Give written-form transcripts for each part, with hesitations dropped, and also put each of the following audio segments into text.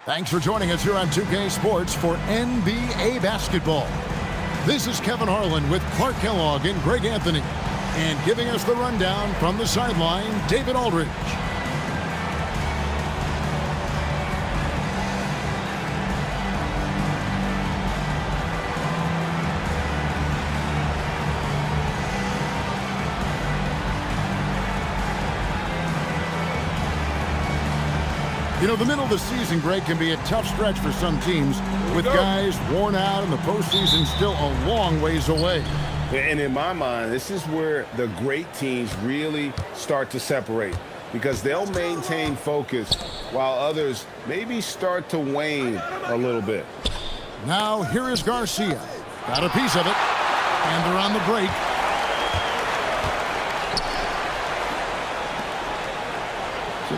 Thanks for joining us here on 2K Sports for NBA basketball. This is Kevin Harlan with Clark Kellogg and Greg Anthony. And giving us the rundown from the sideline, David Aldridge. You know, the middle of the season, Greg, can be a tough stretch for some teams with guys worn out and the postseason still a long ways away. And in my mind, this is where the great teams really start to separate because they'll maintain focus while others maybe start to wane a little bit. Now, here is Garcia. Got a piece of it, and they're on the break.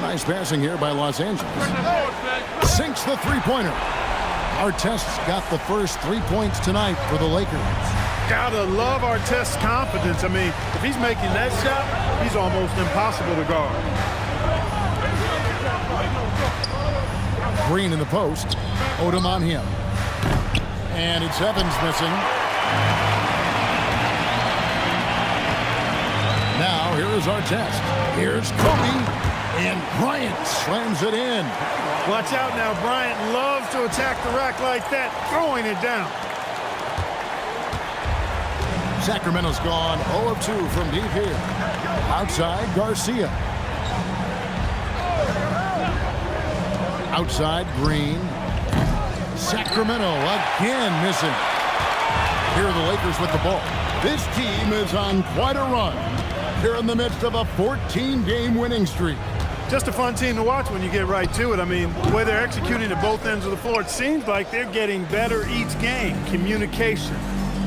Nice passing here by Los Angeles. Sinks the three-pointer. Artest's got the first 3 points tonight for the Lakers. Gotta love Artest's confidence. I mean, if he's making that shot, he's almost impossible to guard. Green in the post. Odom on him. And it's Evans missing. Now, here is Artest. Here's Kobe. And Bryant slams it in. Watch out now. Bryant loves to attack the rack like that, throwing it down. Sacramento's gone 0 of 2 from deep here. Outside, Garcia. Outside, Green. Sacramento again missing. Here are the Lakers with the ball. This team is on quite a run. They're in the midst of a 14-game winning streak. Just a fun team to watch when you get right to it. I mean, the way they're executing at both ends of the floor, it seems like they're getting better each game. Communication,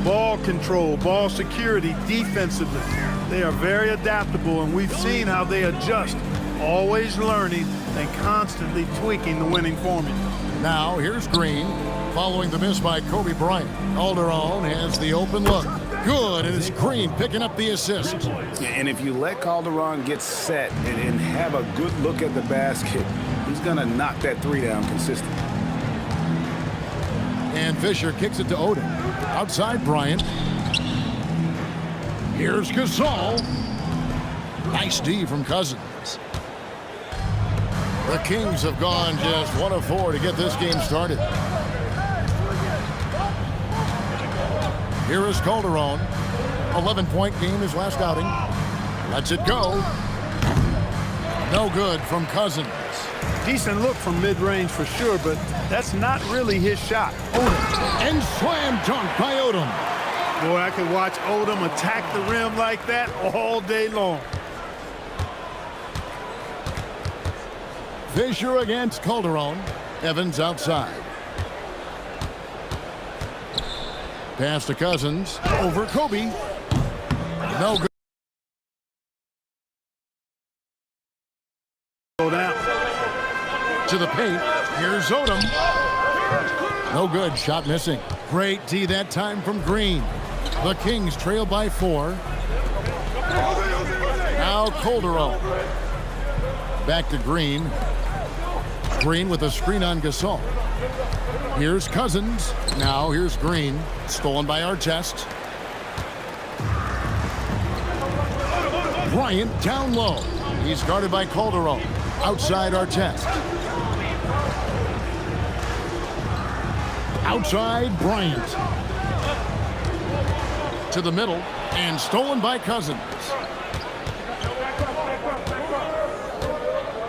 ball control, ball security, defensively. They are very adaptable, and we've seen how they adjust, always learning and constantly tweaking the winning formula. Now, here's Green, following the miss by Kobe Bryant. Calderon has the open look. Good, and it's Green picking up the assist. And if you let Calderon get set and have a good look at the basket, he's going to knock that three down consistently. And Fisher kicks it to Odom. Outside Bryant. Here's Gasol. Nice D from Cousins. The Kings have gone just 1 of 4 to get this game started. Here is Calderon. 11-point game his last outing. Lets it go. No good from Cousins. Decent look from mid-range for sure, but that's not really his shot. Odom. And slam dunk by Odom. Boy, I could watch Odom attack the rim like that all day long. Fisher against Calderon. Evans outside. Pass to Cousins. Over Kobe. No good. Go down. To the paint. Here's Odom. No good. Shot missing. Great D that time from Green. The Kings trail by 4. Now Calderon. Back to Green. Green with a screen on Gasol. Here's Cousins. Now here's Green. Stolen by Artest. Bryant down low. He's guarded by Calderon. Outside Artest. Outside Bryant. To the middle. And stolen by Cousins.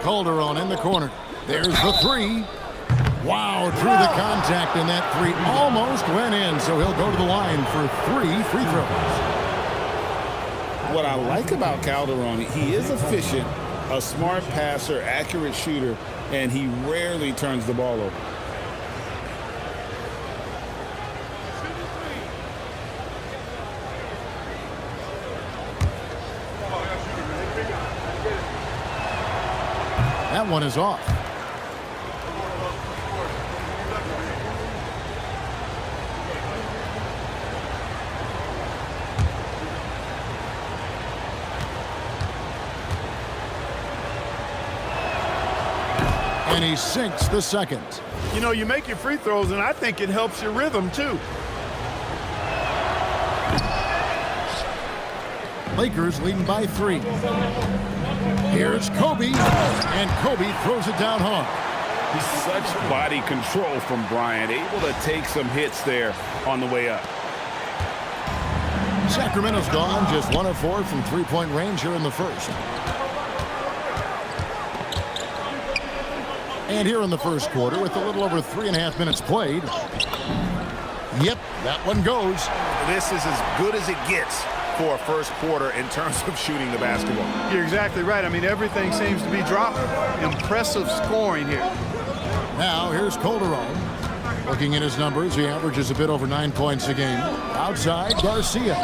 Calderon in the corner. There's the three. Wow, through the contact, and that three almost went in, so he'll go to the line for 3 free throws. What I like about Calderon, he is efficient, a smart passer, accurate shooter, and he rarely turns the ball over. That one is off. And he sinks the second. You know, you make your free throws, and I think it helps your rhythm, too. Lakers leading by 3. Here's Kobe, and Kobe throws it down hard. Such body control from Bryant, able to take some hits there on the way up. Sacramento's gone, just 1 of 4 from three-point range here in the first. And here in the first quarter, with a little over 3.5 minutes played. Yep, that one goes. This is as good as it gets for a first quarter in terms of shooting the basketball. You're exactly right. I mean, everything seems to be dropping. Impressive scoring here. Now, here's Calderon. Looking at his numbers, he averages a bit over 9 points a game. Outside, Garcia.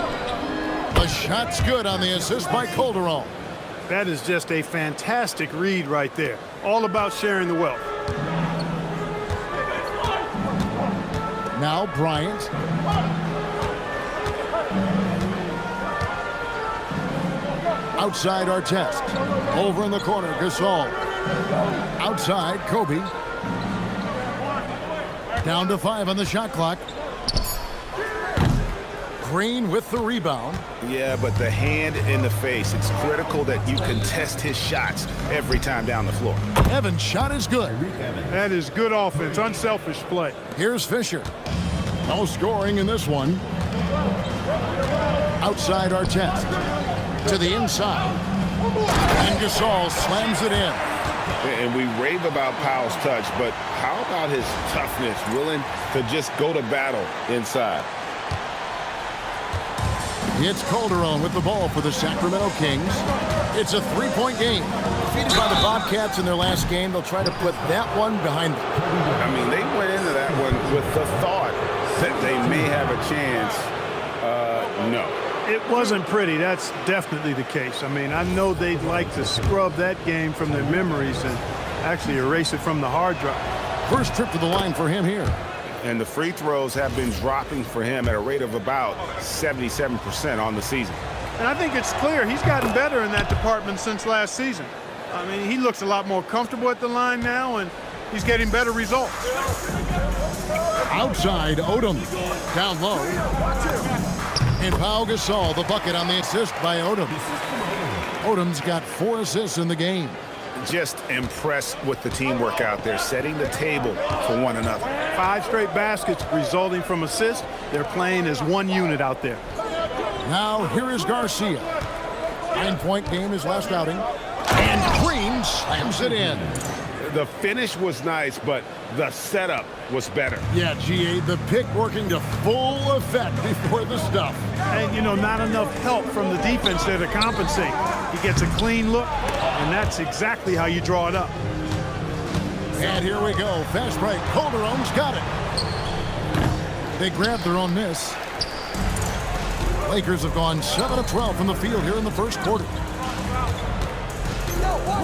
The shot's good on the assist by Calderon. That is just a fantastic read right there. All about sharing the wealth. Now, Bryant. Outside, Artest. Over in the corner, Gasol. Outside, Kobe. Down to 5 on the shot clock. Green with the rebound. Yeah, but the hand in the face. It's critical that you contest his shots every time down the floor. Evans' shot is good. That is good offense, unselfish play. Here's Fisher. No scoring in this one. Outside, Artest. To the inside. And Gasol slams it in. And we rave about Powell's touch, but how about his toughness, willing to just go to battle inside? It's Calderon with the ball for the Sacramento Kings. It's a three-point game. Defeated by the Bobcats in their last game, they'll try to put that one behind them. I mean, they went into that one with the thought that they may have a chance. No. It wasn't pretty. That's definitely the case. I mean, I know they'd like to scrub that game from their memories and actually erase it from the hard drive. First trip to the line for him here. And the free throws have been dropping for him at a rate of about 77% on the season. And I think it's clear he's gotten better in that department since last season. I mean, he looks a lot more comfortable at the line now, and he's getting better results. Outside, Odom. Down low. And Pau Gasol, the bucket on the assist by Odom. Odom's got 4 assists in the game. Just impressed with the teamwork out there, setting the table for one another. 5 straight baskets resulting from assists. They're playing as one unit out there. Now, here is Garcia. 9-point game his last outing. And Green slams it in. The finish was nice, but the setup was better. Yeah, GA, the pick working to full effect before the stuff. And, you know, not enough help from the defense there to compensate. He gets a clean look, and that's exactly how you draw it up. And here we go. Fast break. Calderon's got it. They grabbed their own miss. Lakers have gone 7 of 12 from the field here in the first quarter.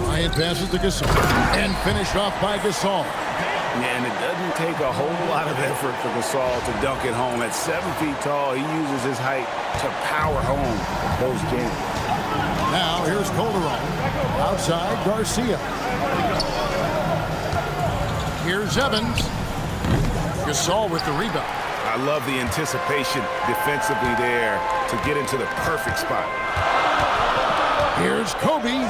Bryant passes to Gasol. And finished off by Gasol. And it doesn't take a whole lot of effort for Gasol to dunk it home. At 7 feet tall, he uses his height to power home those games. Now here's Calderon. Outside, Garcia. Here's Evans. Gasol with the rebound. I love the anticipation defensively there to get into the perfect spot. Here's Kobe.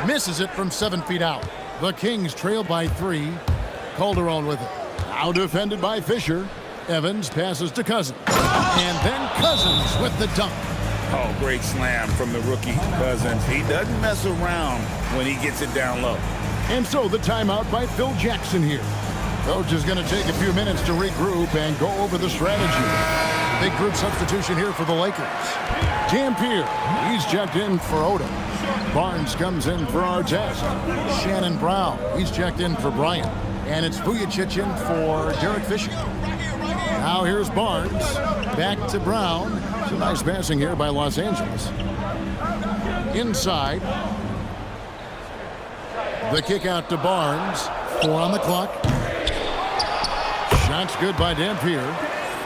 Misses it from 7 feet out. The Kings trail by 3. Calderon with it. Now defended by Fisher. Evans passes to Cousins. And then Cousins with the dunk. Oh, great slam from the rookie Cousins. He doesn't mess around when he gets it down low. And so the timeout by Phil Jackson here. Coach is going to take a few minutes to regroup and go over the strategy. Big group substitution here for the Lakers. Dampier, he's checked in for Odom. Barnes comes in for Artest. Shannon Brown, he's checked in for Bryant. And it's Vujacic in for Derek Fisher. Now here's Barnes. Back to Brown. Some nice passing here by Los Angeles. Inside. The kick out to Barnes. 4 on the clock. Shot's good by Dampier.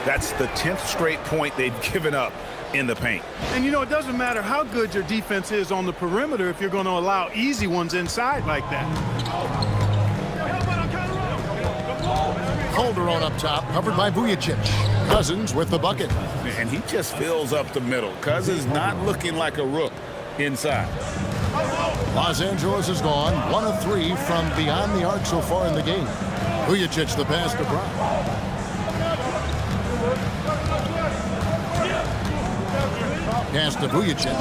That's the 10th straight point they've given up in the paint. And, you know, it doesn't matter how good your defense is on the perimeter if you're going to allow easy ones inside like that. Calderon up top, covered by Vujicic. Cousins with the bucket. And he just fills up the middle. Cousins not looking like a rook inside. Los Angeles is gone. 1 of 3 from beyond the arc so far in the game. Vujicic the pass to Brown. Pass to Vujicic.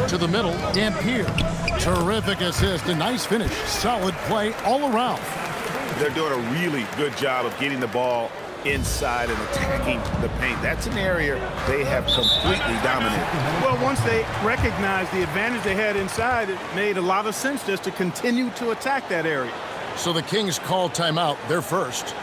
To the middle, Dampier. Terrific assist, a nice finish. Solid play all around. They're doing a really good job of getting the ball inside and attacking the paint. That's an area they have completely dominated. Well, once they recognized the advantage they had inside, it made a lot of sense just to continue to attack that area. So the Kings call timeout. They're first.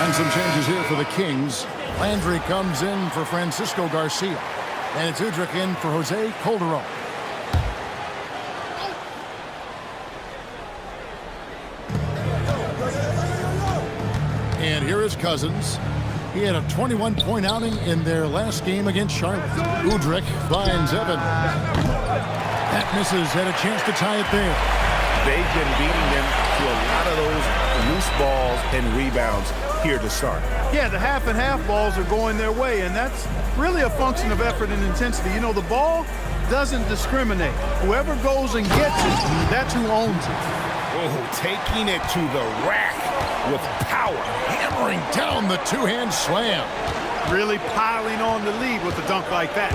And some changes here for the Kings. Landry comes in for Francisco Garcia. And it's Udrih in for Jose Calderon. And here is Cousins. He had a 21-point outing in their last game against Charlotte. Udrih finds Evans. That misses, had a chance to tie it there. They've been beating them to a lot of those loose balls and rebounds here to start. Yeah, the half and half balls are going their way, and that's really a function of effort and intensity. You know, the ball doesn't discriminate. Whoever goes and gets it, that's who owns it. Oh, taking it to the rack with power. Hammering down the two-hand slam. Really piling on the lead with a dunk like that.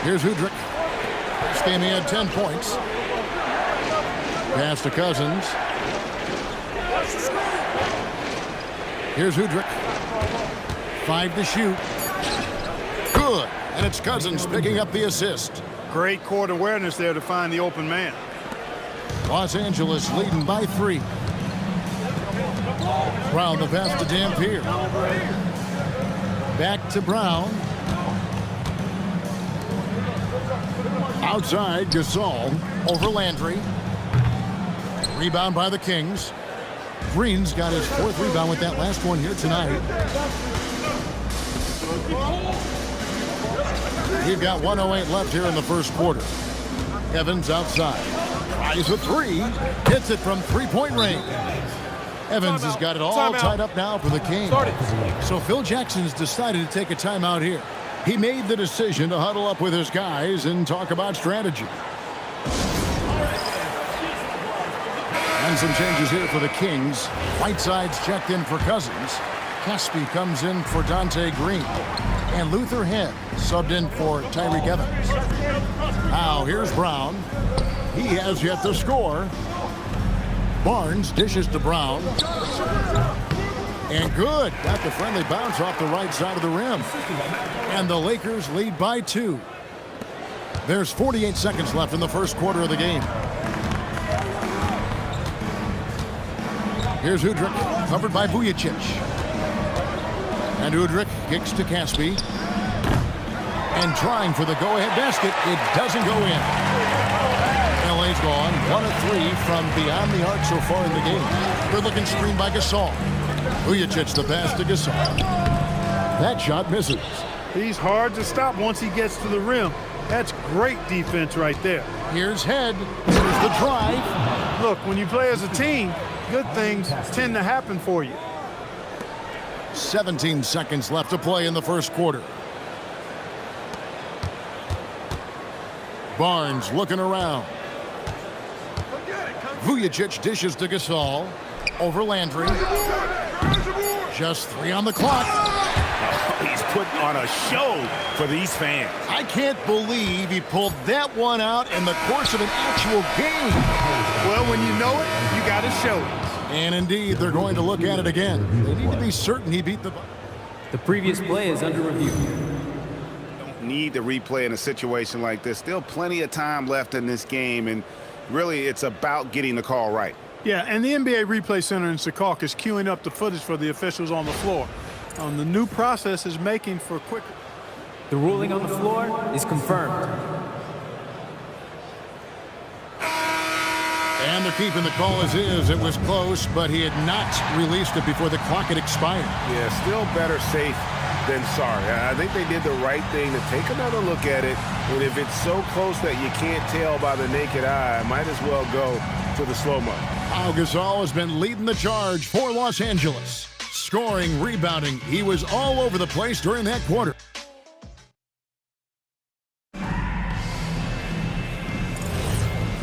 Here's Udrih. This game he had 10 points. Pass to Cousins. Here's Udrih. 5 to shoot. Good. And it's Cousins picking up the assist. Great court awareness there to find the open man. Los Angeles leading by 3. Brown the pass to Dampier. Back to Brown. Outside, Gasol over Landry. Rebound by the Kings. Green's got his 4th rebound with that last one here tonight. We've got 1:08 left here in the first quarter. Evans outside. Tries a 3. Hits it from 3-point range. Evans has got it all tied up now for the Kings. So Phil Jackson's decided to take a timeout here. He made the decision to huddle up with his guys and talk about strategy. And some changes here for the Kings. Whiteside's checked in for Cousins. Caspi comes in for Dante Green. And Luther Head subbed in for Tyreke Evans. Now here's Brown. He has yet to score. Barnes dishes to Brown. And good. Got the friendly bounce off the right side of the rim. And the Lakers lead by 2. There's 48 seconds left in the first quarter of the game. Here's Udrih, covered by Vujicic. And Udrih kicks to Caspi. And trying for the go-ahead basket. It doesn't go in. LA's gone 1 of 3 from beyond the arc so far in the game. Good-looking screen by Gasol. Vujicic the pass to Gasol. That shot misses. He's hard to stop once he gets to the rim. That's great defense right there. Here's Head. Here's the drive. Look, when you play as a team, good things tend to happen for you. 17 seconds left to play in the first quarter. Barnes looking around. Vujicic dishes to Gasol. Over Landry. Just 3 on the clock. He's putting on a show for these fans. I can't believe he pulled that one out in the course of an actual game. Well, when you know it, you got to show it. And indeed, they're going to look at it again. They need to be certain he beat the... The previous play is under review. Don't need to replay in a situation like this. Still plenty of time left in this game, and really it's about getting the call right. Yeah, and the NBA Replay Center in Secaucus is queuing up the footage for the officials on the floor. The new process is making for quicker. The ruling on the floor is confirmed. And they're keeping the call as is. It was close, but he had not released it before the clock had expired. Yeah, still better safe than sorry. I think they did the right thing to take another look at it. And if it's so close that you can't tell by the naked eye, might as well go to the slow-mo. Pau Gasol has been leading the charge for Los Angeles. Scoring, rebounding. He was all over the place during that quarter.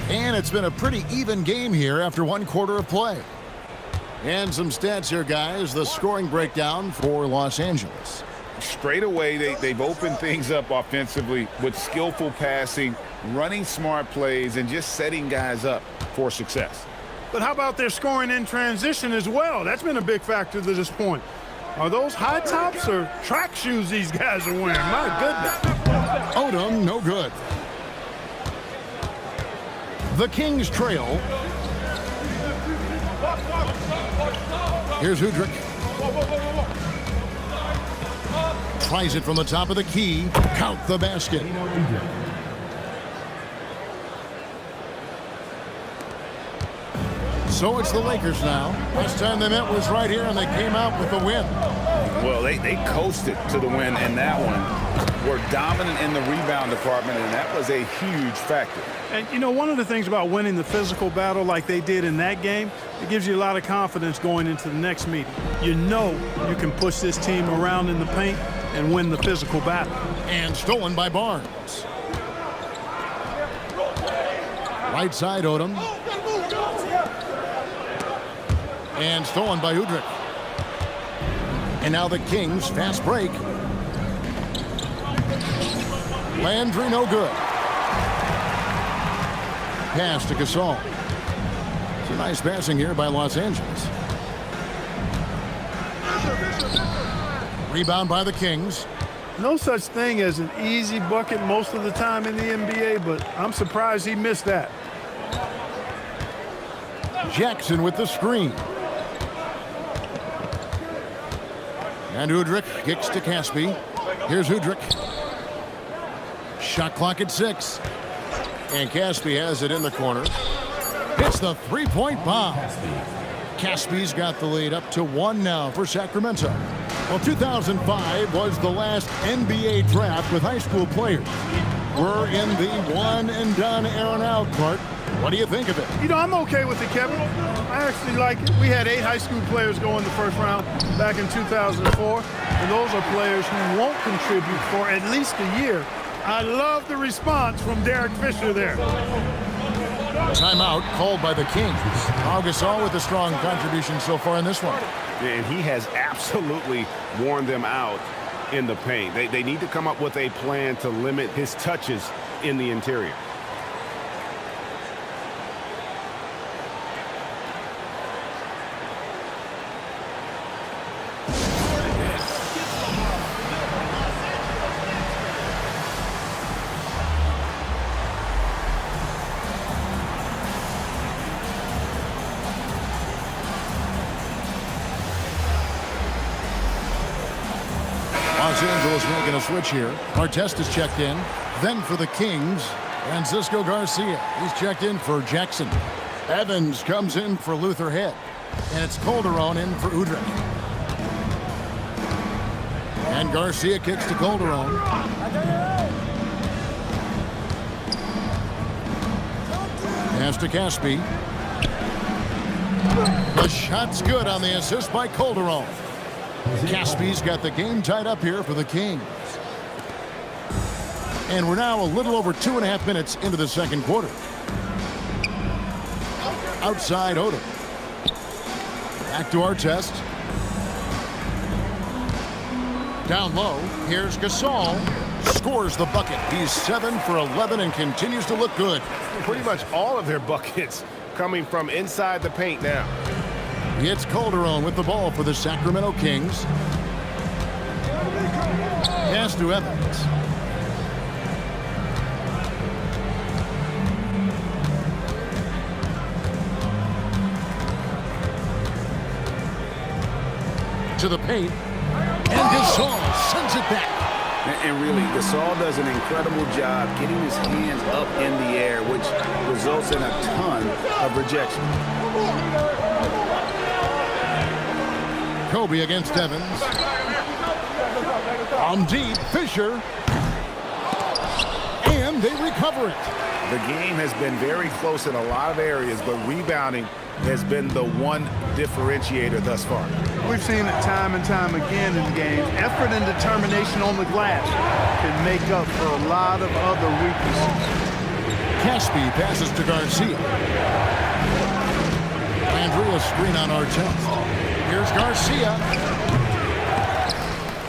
And it's been a pretty even game here after one quarter of play. And some stats here, guys. The scoring breakdown for Los Angeles. Straight away, they've opened things up offensively with skillful passing, running smart plays, and just setting guys up for success. But how about their scoring in transition as well? That's been a big factor to this point. Are those high tops or track shoes these guys are wearing? My goodness. Odom, no good. The Kings trail. Here's Udrih. Tries it from the top of the key. Count the basket. So it's the Lakers now. Last time they met was right here, and they came out with the win. Well, they coasted to the win in that one. Were dominant in the rebound department, and that was a huge factor. And, you know, one of the things about winning the physical battle like they did in that game, it gives you a lot of confidence going into the next meeting. You know you can push this team around in the paint and win the physical battle. And stolen by Barnes. Right side, Odom. And stolen by Udrih. And now the Kings, fast break. Landry, no good. Pass to Gasol. It's a nice passing here by Los Angeles. Rebound by the Kings. No such thing as an easy bucket most of the time in the NBA, but I'm surprised he missed that. Jackson with the screen. And Udrih kicks to Caspi. Here's Udrih. Shot clock at 6. And Caspi has it in the corner. Hits the three-point bomb. Caspi's got the lead up to 1 now for Sacramento. Well, 2005 was the last NBA draft with high school players. We're in the one-and-done era now, Clark. What do you think of it? You know, I'm okay with it, Kevin. I actually like it. We had 8 high school players go in the first round back in 2004, and those are players who won't contribute for at least a year. I love the response from Derek Fisher there. Timeout called by the Kings. Pau Gasol with a strong contribution so far in this one. And he has absolutely worn them out in the paint. They need to come up with a plan to limit his touches in the interior. Los Angeles making a switch here. Artest is checked in. Then for the Kings, Francisco Garcia. He's checked in for Jackson. Evans comes in for Luther Head. And it's Calderon in for Udrih. And Garcia kicks to Calderon. Pass to Caspi. The shot's good on the assist by Calderon. Caspi's got the game tied up here for the Kings. And we're now a little over 2.5 minutes into the second quarter. Outside Odom. Back to Artest. Down low, here's Gasol. Scores the bucket. He's 7 for 11 and continues to look good. Pretty much all of their buckets coming from inside the paint now. It's Calderon with the ball for the Sacramento Kings. Pass to Evans. To the paint. And Gasol sends it back. And really, Gasol does an incredible job getting his hands up in the air, which results in a ton of rejection. Kobe against Evans. On deep, Fisher. And they recover it. The game has been very close in a lot of areas, but rebounding has been the one differentiator thus far. We've seen it time and time again in games. Effort and determination on the glass can make up for a lot of other weaknesses. Caspi passes to Garcia. Andrea screen on Artest. Here's Garcia.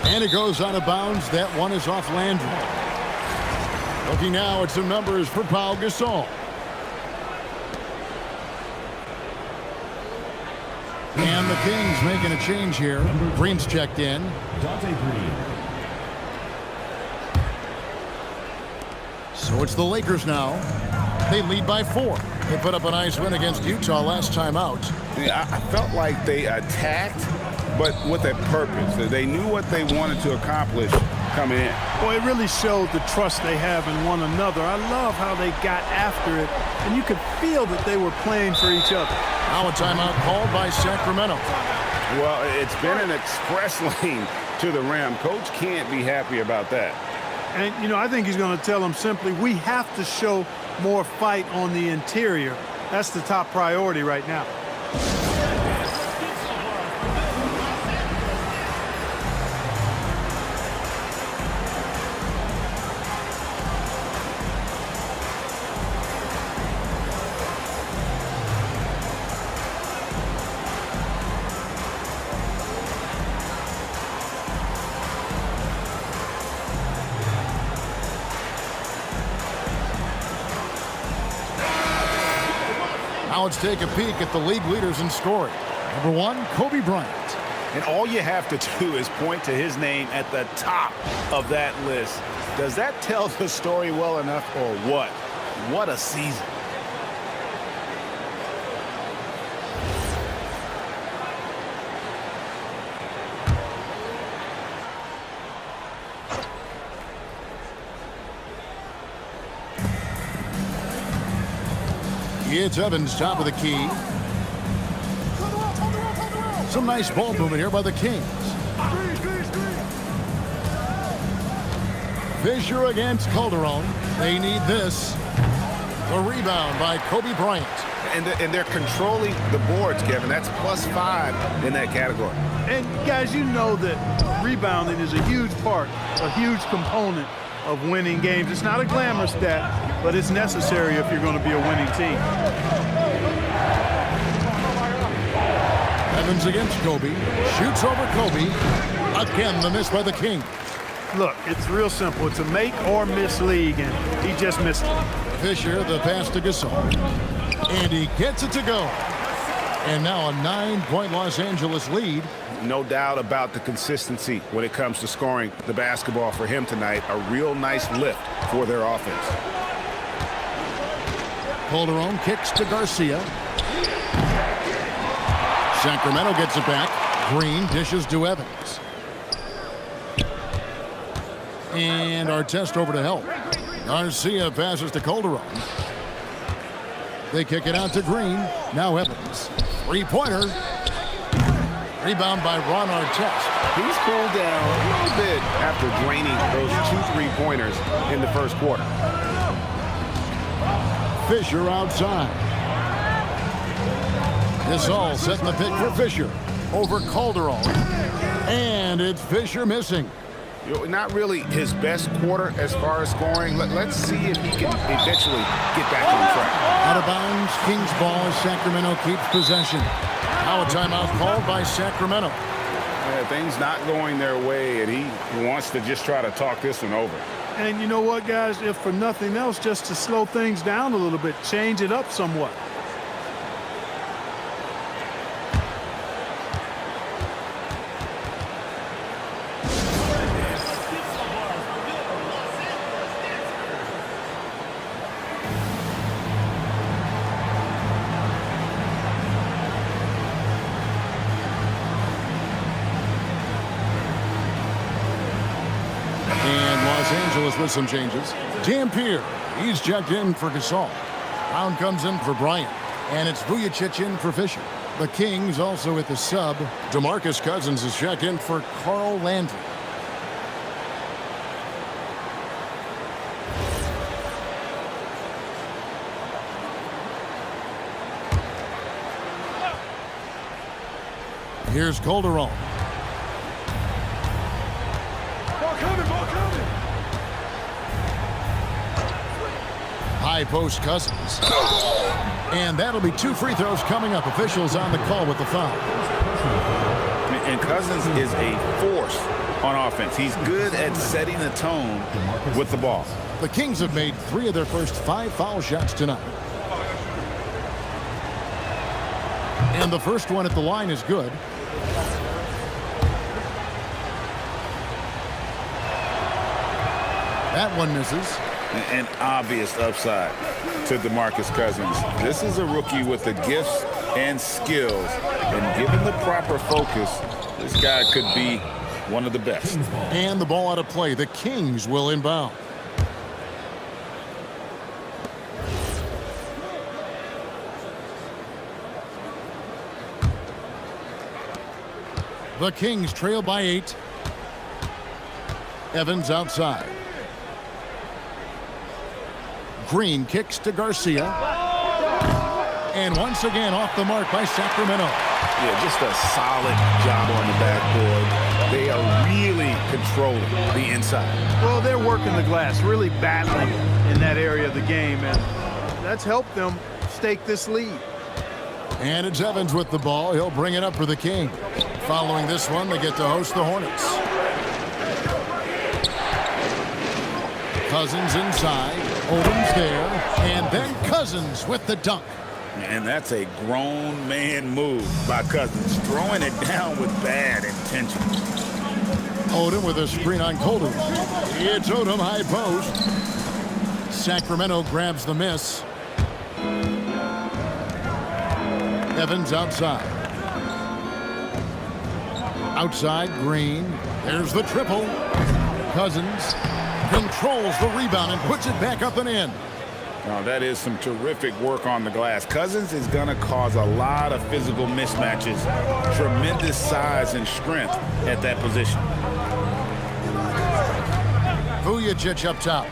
And it goes out of bounds. That one is off Landry. Looking now at some numbers for Pau Gasol. And the Kings making a change here. Green's checked in. Dante Green. So it's the Lakers now. They lead by 4. They put up a nice win against Utah last time out. Yeah, I felt like they attacked, but with a purpose. They knew what they wanted to accomplish coming in. Well, it really showed the trust they have in one another. I love how they got after it, and you could feel that they were playing for each other. Now a timeout called by Sacramento. Well, it's been an express lane to the rim. Coach can't be happy about that. And, you know, I think he's going to tell them simply, we have to show more fight on the interior. That's the top priority right now. Now let's take a peek at the league leaders in scoring. Number 1, Kobe Bryant. And all you have to do is point to his name at the top of that list. Does that tell the story well enough or what? What a season. It's Evans, top of the key. Some nice ball movement here by the Kings. Fisher against Calderon. They need this. The rebound by Kobe Bryant. And they're controlling the boards, Kevin. That's +5 in that category. And, guys, you know that rebounding is a huge part, a huge component of winning games. It's not a glamorous stat, but it's necessary if you're going to be a winning team. Evans against Kobe. Shoots over Kobe. Again, the miss by the Kings. Look, it's real simple. It's a make or miss league, and he just missed it. Fisher, the pass to Gasol. And he gets it to go. And now a 9-point Los Angeles lead. No doubt about the consistency when it comes to scoring the basketball for him tonight. A real nice lift for their offense. Calderon kicks to Garcia. Sacramento gets it back. Green dishes to Evans. And Artest over to help. Garcia passes to Calderon. They kick it out to Green. Now Evans. Three-pointer. Rebound by Ron Artest. He's cooled down a little bit after draining those 2 3-pointers in the first quarter. Fisher outside. Gasol setting the pick for Fisher. Over Calderon. And it's Fisher missing. You know, not really his best quarter as far as scoring. Let's see if he can eventually get back on track. Out of bounds, Kings ball as Sacramento keeps possession. Now a timeout called by Sacramento. Yeah, things not going their way, and he wants to just try to talk this one over. And you know what, guys? If for nothing else, just to slow things down a little bit, change it up somewhat. Angeles with some changes. Dampier, he's checked in for Gasol. Brown comes in for Bryant. And it's Vujacic in for Fisher. The Kings also with the sub. DeMarcus Cousins is checked in for Carl Landry. Here's Calderon. Ball coming, ball coming. High post Cousins. And that'll be 2 free throws coming up. Officials on the call with the foul. And Cousins is a force on offense. He's good at setting the tone with the ball. The Kings have made 3 of their first 5 foul shots tonight. And the first one at the line is good. That one misses. An obvious upside to DeMarcus Cousins. This is a rookie with the gifts and skills. And given the proper focus, this guy could be one of the best. And the ball out of play. The Kings will inbound. The Kings trail by 8. Evans outside. Green kicks to Garcia. And once again off the mark by Sacramento. Yeah, just a solid job on the backboard. They are really controlling the inside. Well, they're working the glass, really battling in that area of the game, and that's helped them stake this lead. And it's Evans with the ball. He'll bring it up for the King. Following this one, they get to host the Hornets. Cousins inside. Odom's there. And then Cousins with the dunk. And that's a grown man move by Cousins, throwing it down with bad intentions. Odom with a screen on Calderon. It's Odom high post. Sacramento grabs the miss. Evans outside. Outside, Green. There's the triple. Cousins controls the rebound and puts it back up and in. Now, that is some terrific work on the glass. Cousins is going to cause a lot of physical mismatches. Tremendous size and strength at that position. Vujacic up top.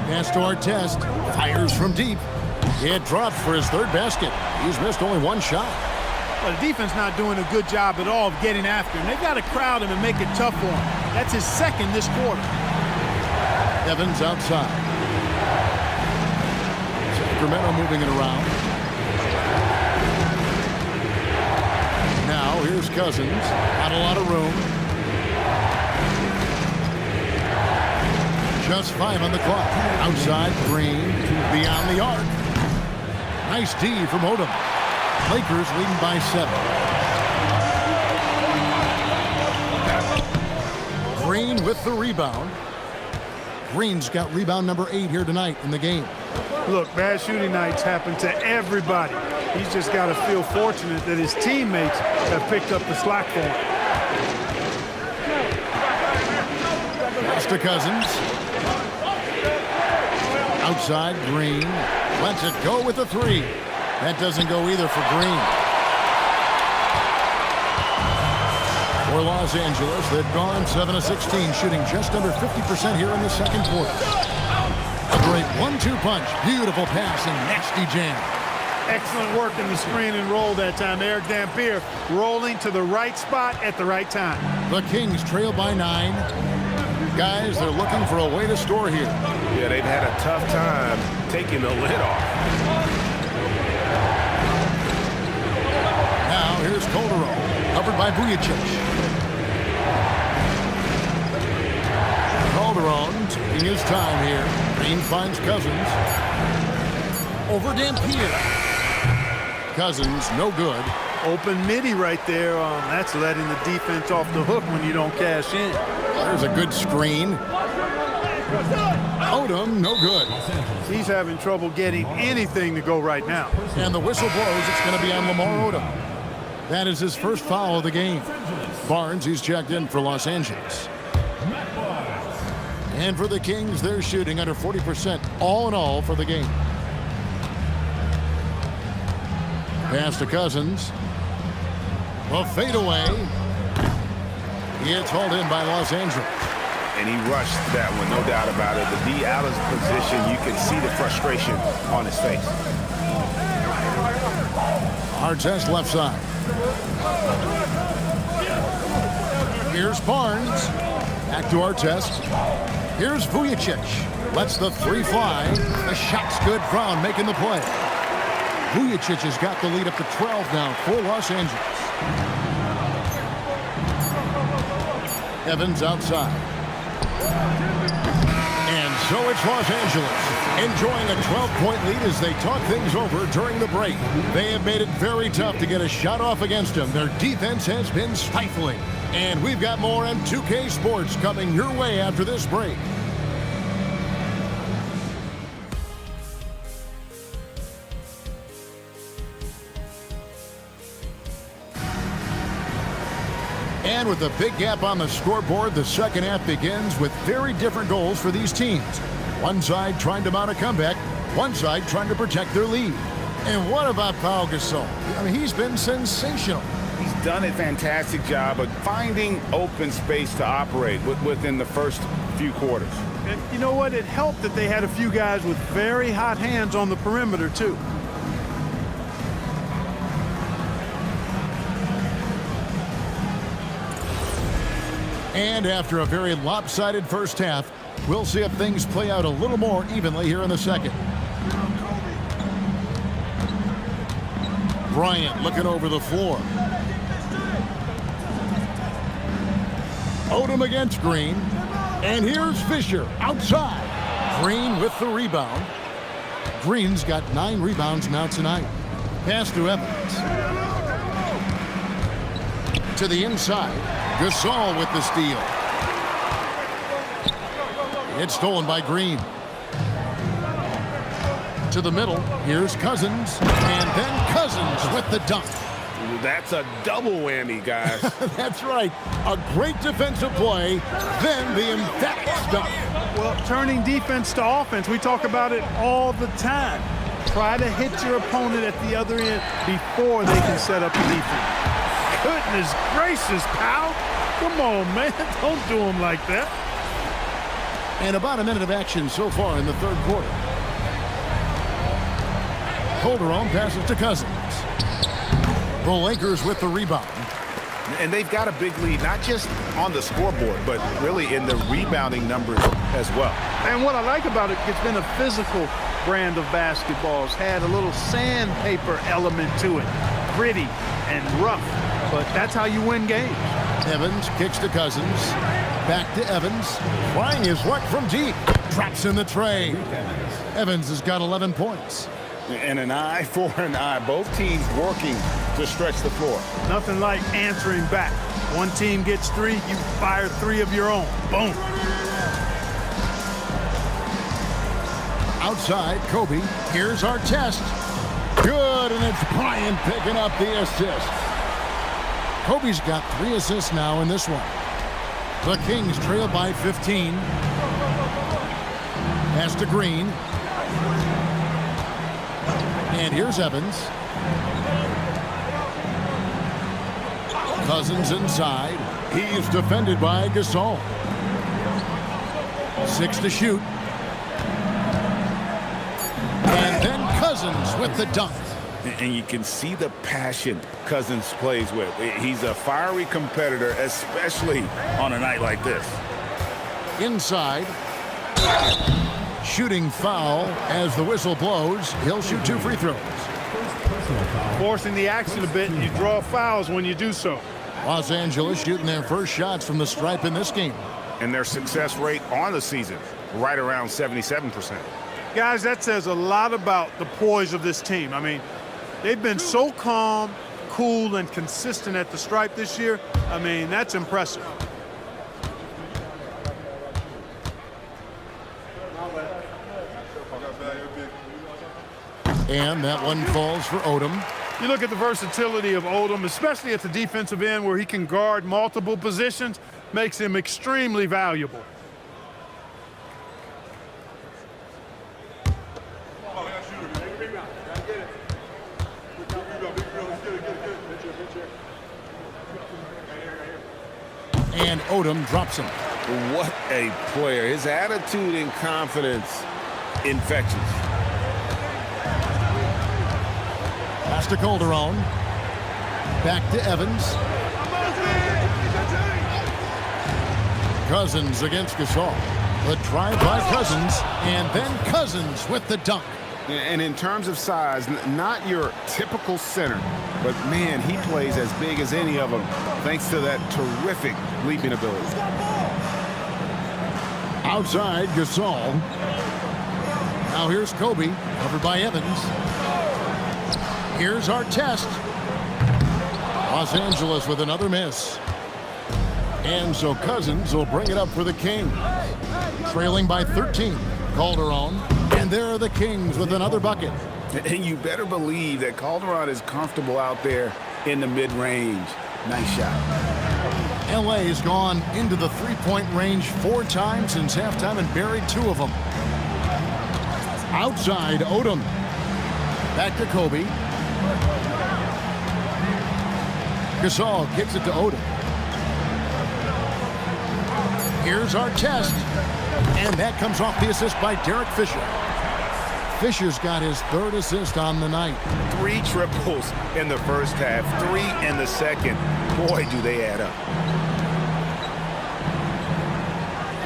Pass to Artest. Fires from deep. It drops for his 3rd basket. He's missed only 1 shot. Well, the defense not doing a good job at all of getting after him. They've got to crowd him and make it tough for him. That's his 2nd this quarter. Evans outside. Sacramento moving it around. Now here's Cousins. Not a lot of room. Just 5 on the clock. Outside, Green. Beyond the arc. Nice D from Odom. Lakers leading by 7. Green with the rebound. Green's got rebound number 8 here tonight in the game. Look, bad shooting nights happen to everybody. He's just got to feel fortunate that his teammates have picked up the slack for him. Pass to Cousins. Outside, Green. Lets it go with the 3. That doesn't go either for Green. For Los Angeles, they've gone 7 of 16, shooting just under 50% here in the 2nd quarter. A great 1-2 punch. Beautiful pass and nasty jam. Excellent work in the screen and roll that time. Eric Dampier rolling to the right spot at the right time. The Kings trail by 9. Guys, they're looking for a way to score here. Yeah, they've had a tough time taking the lid off. Now here's Calderon, covered by Vujacic. Calderon taking his time here. Green finds Cousins. Over Dampier. Cousins, no good. Open midi right there. That's letting the defense off the hook when you don't cash in. There's a good screen. Odom, no good. He's having trouble getting anything to go right now. And the whistle blows. It's going to be on Lamar Odom. That is his 1st foul of the game. Barnes, he's checked in for Los Angeles. And for the Kings, they're shooting under 40% all in all for the game. Pass to Cousins. A fadeaway. It's hauled in by Los Angeles. And he rushed that one, no doubt about it. The D out of position, you can see the frustration on his face. Artest left side. Here's Barnes. Back to Artest. Here's Vujicic. Lets the three fly. The shot's good. Brown making the play. Vujicic has got the lead up to 12 now for Los Angeles. Evans outside. And so it's Los Angeles enjoying a 12-point lead as they talk things over during the break. They have made it very tough to get a shot off against them. Their defense has been stifling. And we've got more on 2K Sports coming your way after this break. And with a big gap on the scoreboard, the second half begins with very different goals for these teams. One side trying to mount a comeback, one side trying to protect their lead. And what about Pau Gasol? I mean, he's been sensational. He's done a fantastic job of finding open space to operate within the first few quarters. And you know what? It helped that they had a few guys with very hot hands on the perimeter, too. And after a very lopsided first half, we'll see if things play out a little more evenly here in the second. Bryant looking over the floor. Odom against Green. And here's Fisher outside. Green with the rebound. Green's got 9 rebounds now tonight. Pass to Evans. To the inside. Gasol with the steal. It's stolen by Green. To the middle. Here's Cousins. And then Cousins with the dunk. That's a double whammy, guys. That's right. A great defensive play, then the emphatic stuff. Well, turning defense to offense, we talk about it all the time. Try to hit your opponent at the other end before they can set up the defense. Goodness gracious, pal. Come on, man. Don't do him like that. And about a minute of action so far in the third quarter. Calderon passes to Cousins. The Lakers with the rebound. And they've got a big lead, not just on the scoreboard, but really in the rebounding numbers as well. And what I like about it, it's been a physical brand of basketball. It's had a little sandpaper element to it. Gritty and rough, but that's how you win games. Evans kicks to Cousins. Back to Evans. Trying his luck from deep. Drops in the tray. Evans has got 11 points. And an eye for an eye. Both teams working to stretch the floor. Nothing like answering back. One team gets 3, you fire 3 of your own. Boom. Outside, Kobe. Here's our test. Good, and it's Bryant picking up the assist. Kobe's got 3 assists now in this one. The Kings trail by 15. Pass to Green. And here's Evans. Cousins inside. He's defended by Gasol. 6 to shoot. And then Cousins with the dunk. And you can see the passion Cousins plays with. He's a fiery competitor, especially on a night like this. Inside. Shooting foul as the whistle blows. He'll shoot 2 free throws. Forcing the action a bit, and you draw fouls when you do so. Los Angeles shooting their first shots from the stripe in this game. And their success rate on the season, right around 77%. Guys, that says a lot about the poise of this team. I mean, they've been so calm, cool, and consistent at the stripe this year. I mean, that's impressive. And that one falls for Odom. You look at the versatility of Odom, especially at the defensive end where he can guard multiple positions, makes him extremely valuable. And Odom drops him. What a player. His attitude and confidence infectious. Pass to Calderon. Back to Evans. Cousins against Gasol. The drive by Cousins, and then Cousins with the dunk. And in terms of size, not your typical center, but man, he plays as big as any of them thanks to that terrific leaping ability. Outside, Gasol. Now here's Kobe, covered by Evans. Here's Artest. Los Angeles with another miss. And so Cousins will bring it up for the Kings. Trailing by 13. Calderon. And there are the Kings with another bucket. And you better believe that Calderon is comfortable out there in the mid-range. Nice shot. LA's gone into the three-point range 4 times since halftime and buried 2 of them. Outside, Odom. Back to Kobe. Gasol kicks it to Odom. Here's Artest. And that comes off the assist by Derek Fisher. Fisher's got his 3rd assist on the night. 3 triples in the first half, 3 in the second. Boy, do they add up.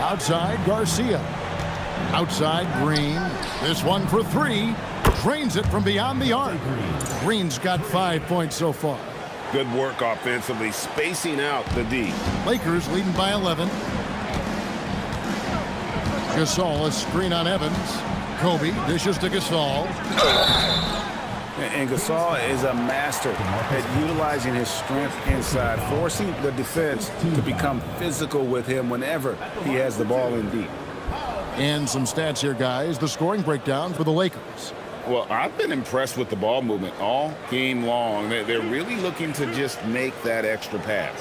Outside, Garcia. Outside, Green. This one for 3. Drains it from beyond the arc. Green's got 5 points so far. Good work offensively, spacing out the D. Lakers leading by 11. Gasol, a screen on Evans. Kobe dishes to Gasol. And Gasol is a master at utilizing his strength inside, forcing the defense to become physical with him whenever he has the ball in deep. And some stats here, guys. The scoring breakdown for the Lakers. Well, I've been impressed with the ball movement all game long. They're really looking to just make that extra pass.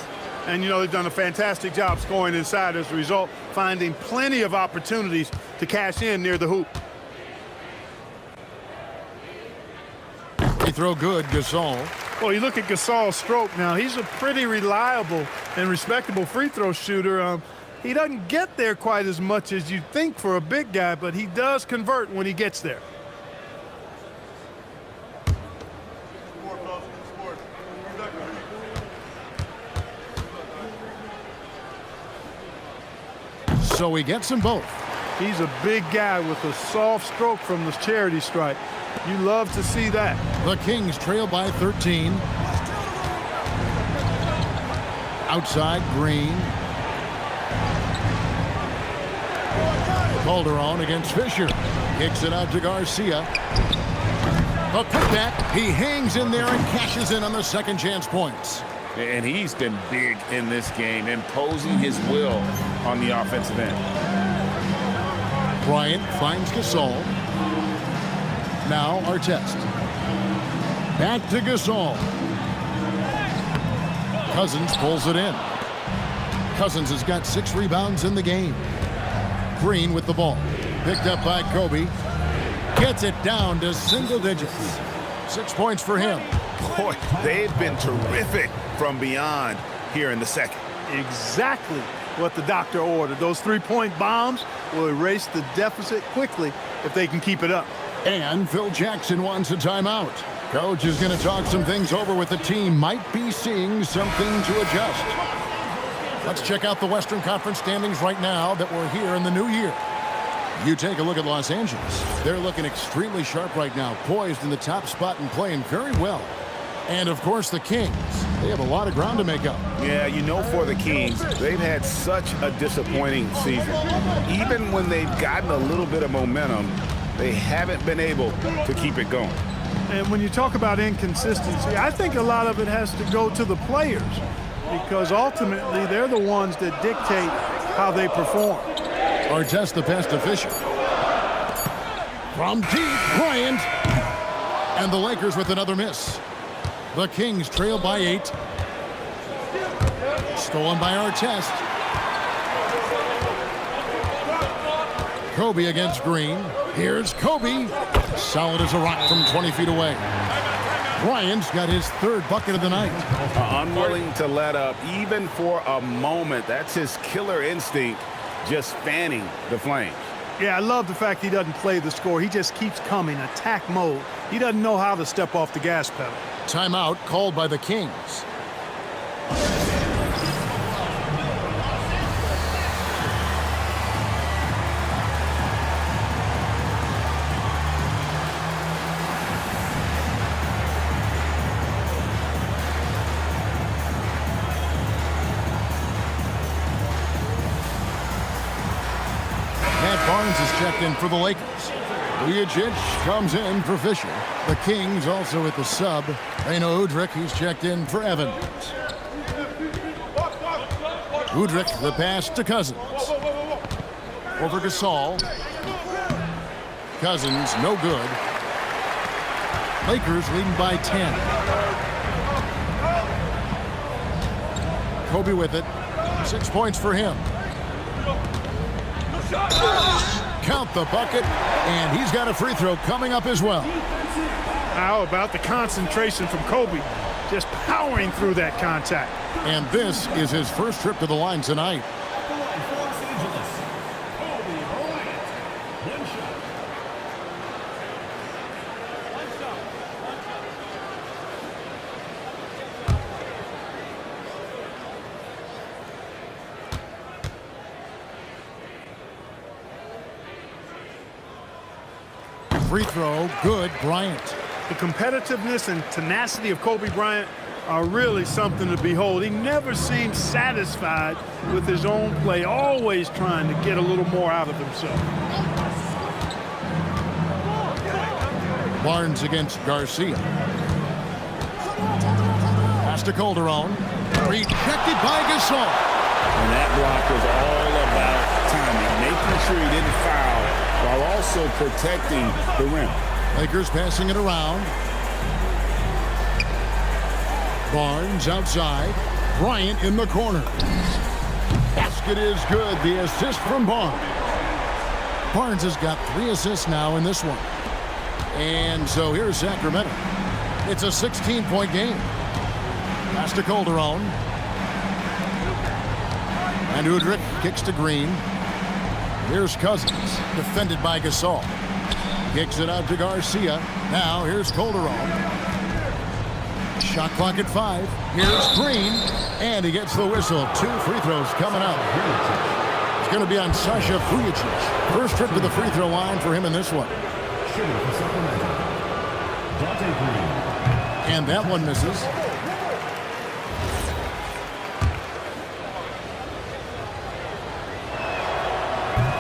And, you know, they've done a fantastic job scoring inside as a result, finding plenty of opportunities to cash in near the hoop. They throw good, Gasol. Well, you look at Gasol's stroke now. He's a pretty reliable and respectable free throw shooter. He doesn't get there quite as much as you'd think for a big guy, but he does convert when he gets there. So he gets them both. He's a big guy with a soft stroke from the charity stripe. You love to see that. The Kings trail by 13. Outside, Green. Calderon against Fisher. Kicks it out to Garcia. A putback. He hangs in there and cashes in on the second chance points. And he's been big in this game, imposing his will on the offensive end. Bryant finds Gasol. Now Artest. Back to Gasol. Cousins pulls it in. Cousins has got 6 rebounds in the game. Green with the ball. Picked up by Kobe. Gets it down to single digits. 6 points for him. Boy, they've been terrific from beyond here in the second. Exactly what the doctor ordered. Those 3-point bombs will erase the deficit quickly if they can keep it up. And Phil Jackson wants a timeout. Coach is going to talk some things over with the team. Might be seeing something to adjust. Let's check out the Western Conference standings right now that we're here in the new year. You take a look at Los Angeles. They're looking extremely sharp right now, poised in the top spot and playing very well. And, of course, the Kings. They have a lot of ground to make up. Yeah, you know, for the Kings, they've had such a disappointing season. Even when they've gotten a little bit of momentum, they haven't been able to keep it going. And when you talk about inconsistency, I think a lot of it has to go to the players because ultimately they're the ones that dictate how they perform. Artest the pass to Fisher. From deep, Bryant. And the Lakers with another miss. The Kings trail by 8. Stolen by Artest. Kobe against Green. Here's Kobe. Solid as a rock from 20 feet away. Bryant's got his third bucket of the night. Unwilling to let up even for a moment. That's his killer instinct, just fanning the flames. Yeah, I love the fact he doesn't play the score. He just keeps coming, attack mode. He doesn't know how to step off the gas pedal. Timeout called by the Kings. Barnes is checked in for the Lakers. Vujacic comes in for Fisher. The Kings also at the sub. Reno Udrih, he's checked in for Evans. Udrih, the pass to Cousins. Over Gasol. Cousins, no good. Lakers leading by 10. Kobe with it. 6 points for him. Count the bucket, and he's got a free throw coming up as well. How about the concentration from Kobe? Just powering through that contact. And this is his first trip to the line tonight. Free throw, good, Bryant. The competitiveness and tenacity of Kobe Bryant are really something to behold. He never seems satisfied with his own play, always trying to get a little more out of himself. Barnes against Garcia. Pass to Calderon. Rejected by Gasol. And that block was all about timing, making sure he didn't foul while also protecting the rim. Lakers passing it around. Barnes outside. Bryant in the corner. Basket is good. The assist from Barnes. Barnes has got 3 assists now in this one. And so here's Sacramento. It's a 16-point game. Pass to Calderon. And Udrih kicks to Green. Here's Cousins, defended by Gasol. Kicks it out to Garcia. Now here's Calderon. Shot clock at 5. Here's Green, and he gets the whistle. 2 free throws coming up. It's going to be on Sasha Vujacic. First trip to the free throw line for him in this one. And that one misses.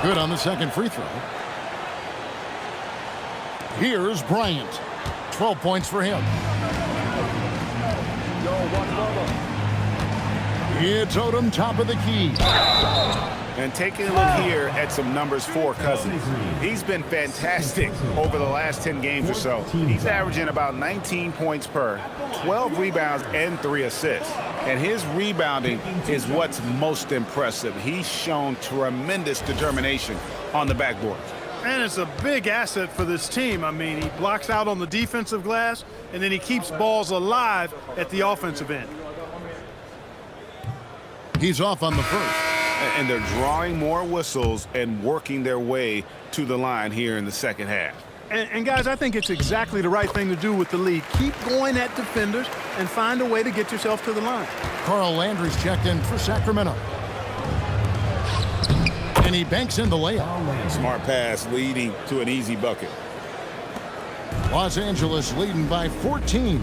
Good on the second free throw. Here's Bryant. 12 points for him. It's Odom, top of the key. And taking a look here at some numbers for Cousins. He's been fantastic over the last 10 games or so. He's averaging about 19 points per, 12 rebounds, and 3 assists. And his rebounding is what's most impressive. He's shown tremendous determination on the backboard. And it's a big asset for this team. I mean, he blocks out on the defensive glass, and then he keeps balls alive at the offensive end. He's off on the first. And they're drawing more whistles and working their way to the line here in the second half. And guys, I think it's exactly the right thing to do with the lead. Keep going at defenders and find a way to get yourself to the line. Carl Landry's checked in for Sacramento. And he banks in the layup. Smart pass leading to an easy bucket. Los Angeles leading by 14.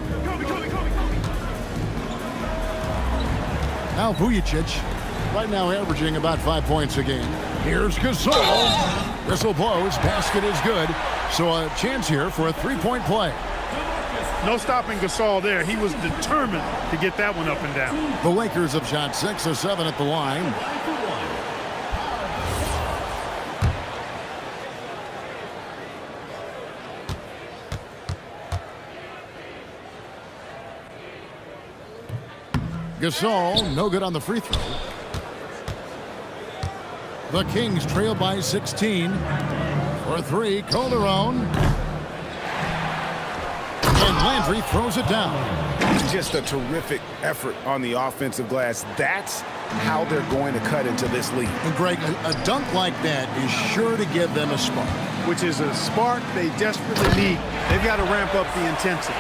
Now Vujacic, right now averaging about 5 points a game. Here's Gasol. Whistle blows. Basket is good. So a chance here for a 3-point play. No stopping Gasol there. He was determined to get that one up and down. The Lakers have shot 6 of 7 at the line. Gasol, no good on the free throw. The Kings trail by 16. For 3, Calderon. And Landry throws it down. Just a terrific effort on the offensive glass. That's how they're going to cut into this lead. And Greg, a dunk like that is sure to give them a spark. Which is a spark they desperately need. They've got to ramp up the intensity.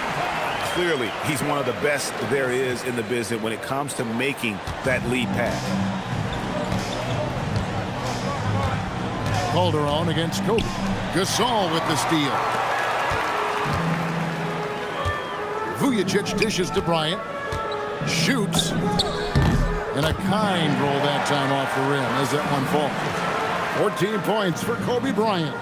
Clearly, he's one of the best there is in the business when it comes to making that lead pass. Calderon against Kobe. Gasol with the steal. Vujacic dishes to Bryant. Shoots. And a kind roll that time off the rim as that one falls. 14 points for Kobe Bryant.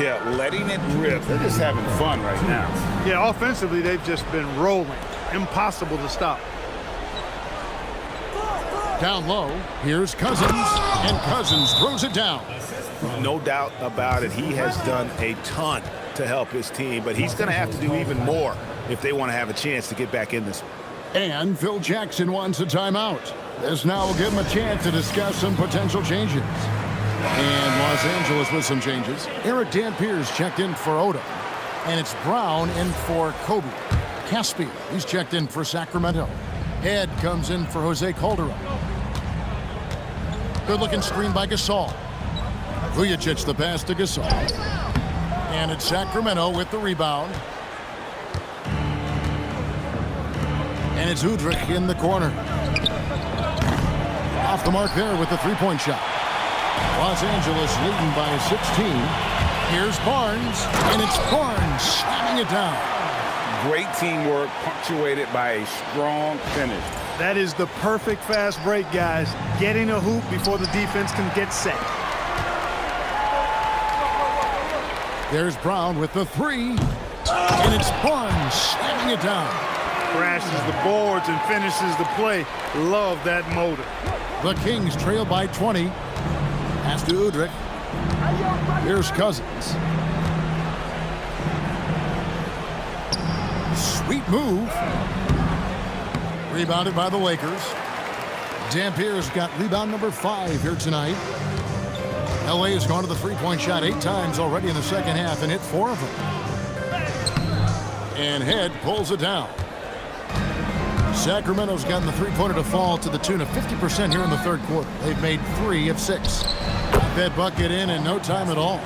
Yeah, letting it rip. They're just having fun right now. Yeah, offensively, they've just been rolling. Impossible to stop. Down low, here's Cousins, and Cousins throws it down. No doubt about it. He has done a ton to help his team, but he's going to have to do even more if they want to have a chance to get back in this. And Phil Jackson wants a timeout. This now will give him a chance to discuss some potential changes. And Los Angeles with some changes. Eric Dampiers checked in for Odom. And it's Brown in for Kobe. Caspi, he's checked in for Sacramento. Ed comes in for Jose Calderon. Good-looking screen by Gasol. Vujacic the pass to Gasol. And it's Sacramento with the rebound. And it's Udrih in the corner. Off the mark there with the three-point shot. Los Angeles leading by 16. Here's Barnes, and it's Barnes slamming it down. Great teamwork punctuated by a strong finish. That is the perfect fast break, guys. Getting a hoop before the defense can get set. There's Brown with the three, and it's Barnes slamming it down. Crashes the boards and finishes the play. Love that motor. The Kings trail by 20. Pass to Udrih. Here's Cousins. Sweet move. Rebounded by the Lakers. Dampier's got rebound number 5 here tonight. LA has gone to the three-point shot 8 times already in the second half and hit 4 of them. And Head pulls it down. Sacramento's gotten the three-pointer to fall to the tune of 50% here in the third quarter. They've made 3 of 6. That bucket in no time at all.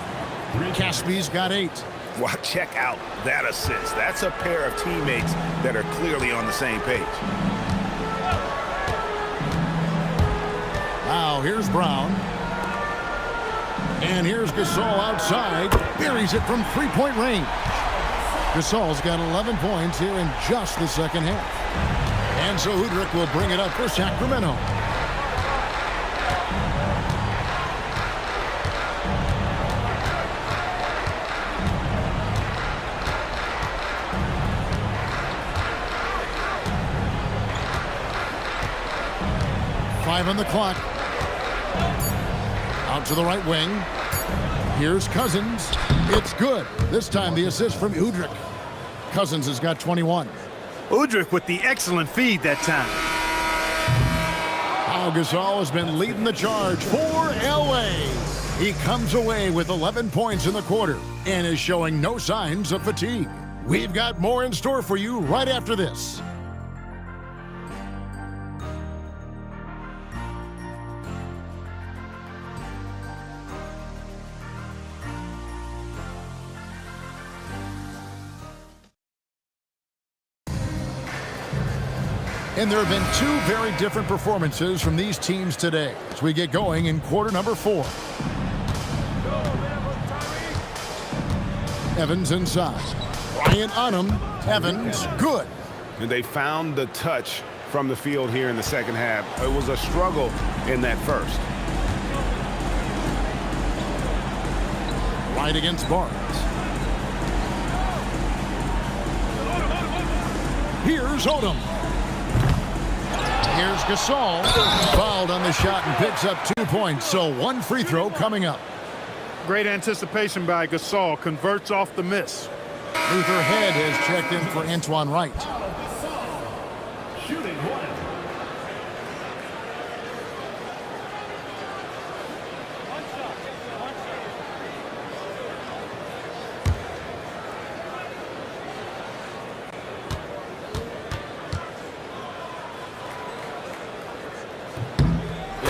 Caspi's got 8. Wow, check out that assist. That's a pair of teammates that are clearly on the same page. Now here's Brown. And here's Gasol outside. Buries it from three-point range. Gasol's got 11 points here in just the second half. And so Udrih will bring it up for Sacramento. Five on the clock. Out to the right wing. Here's Cousins. It's good. This time the assist from Udrih. Cousins has got 21. Udrih with the excellent feed that time. Pau Gasol has been leading the charge for LA. He comes away with 11 points in the quarter and is showing no signs of fatigue. We've got more in store for you right after this. And there have been 2 very different performances from these teams today as we get going in quarter number 4. Evans inside. Bryant on him. Evans, good. And they found the touch from the field here in the second half. It was a struggle in that first. Right against Barnes. Here's Odom. Here's Gasol. Fouled on the shot and picks up 2 points. So 1 free throw coming up. Great anticipation by Gasol. Converts off the miss. Luther Head has checked in for Antoine Wright.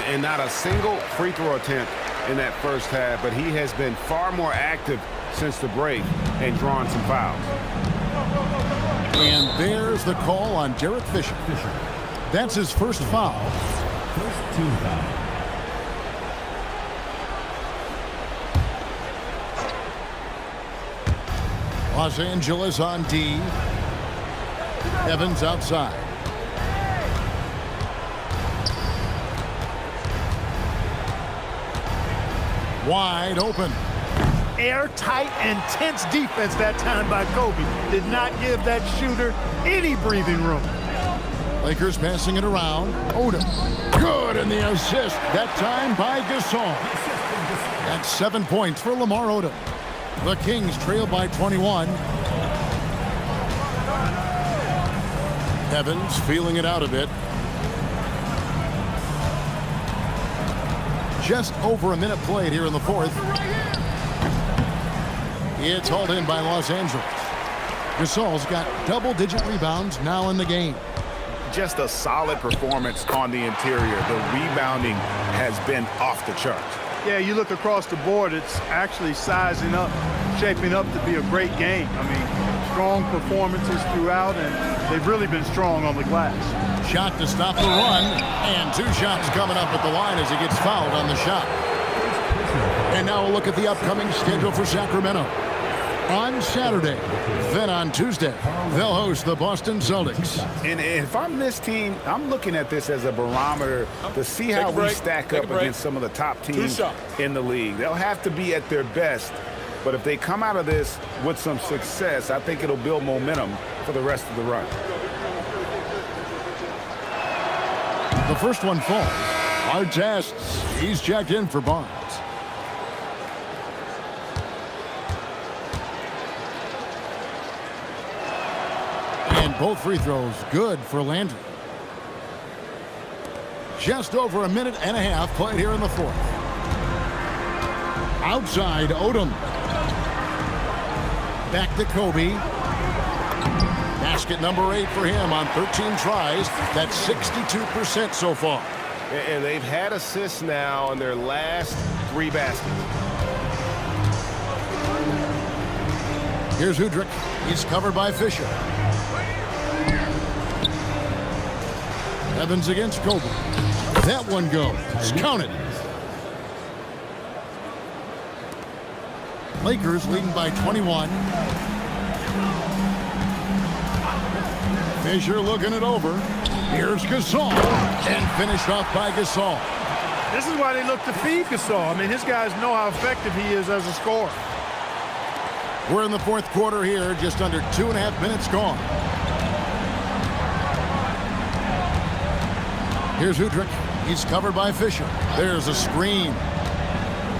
And not a single free throw attempt in that first half, but he has been far more active since the break and drawn some fouls. And there's the call on Derek Fisher. That's his first foul. First team foul. Los Angeles on D. Evans outside. Wide open. Airtight and tense defense that time by Kobe. Did not give that shooter any breathing room. Lakers passing it around. Odom. Good, and the assist. That time by Gasol. That's 7 points for Lamar Odom. The Kings trail by 21. Evans feeling it out a bit. Just over a minute played here in the fourth. It's hauled in by Los Angeles. Gasol's got double-digit rebounds now in the game. Just a solid performance on the interior. The rebounding has been off the charts. Yeah, you look across the board, it's actually sizing up, shaping up to be a great game. I mean, strong performances throughout, and they've really been strong on the glass. Shot to stop the run, and 2 shots coming up at the line as he gets fouled on the shot. And now we'll look at the upcoming schedule for Sacramento. On Saturday, then on Tuesday, they'll host the Boston Celtics. And if I'm this team, I'm looking at this as a barometer to see how we stack up against some of the top teams in the league. They'll have to be at their best, but if they come out of this with some success, I think it'll build momentum for the rest of the run. The first one falls. Artests, he's checked in for Barnes. And both free throws good for Landry. Just over a minute and a half played here in the fourth. Outside, Odom. Back to Kobe. Basket number 8 for him on 13 tries. That's 62% so far. And they've had assists now on their last 3 baskets. Here's Udrih. He's covered by Fisher. Evans against Kobe. That one goes. Count it. Lakers leading by 21. Fisher looking it over. Here's Gasol. And finished off by Gasol. This is why they look to feed Gasol. I mean, his guys know how effective he is as a scorer. We're in the fourth quarter here. Just under 2.5 minutes gone. Here's Udrih. He's covered by Fisher. There's a screen.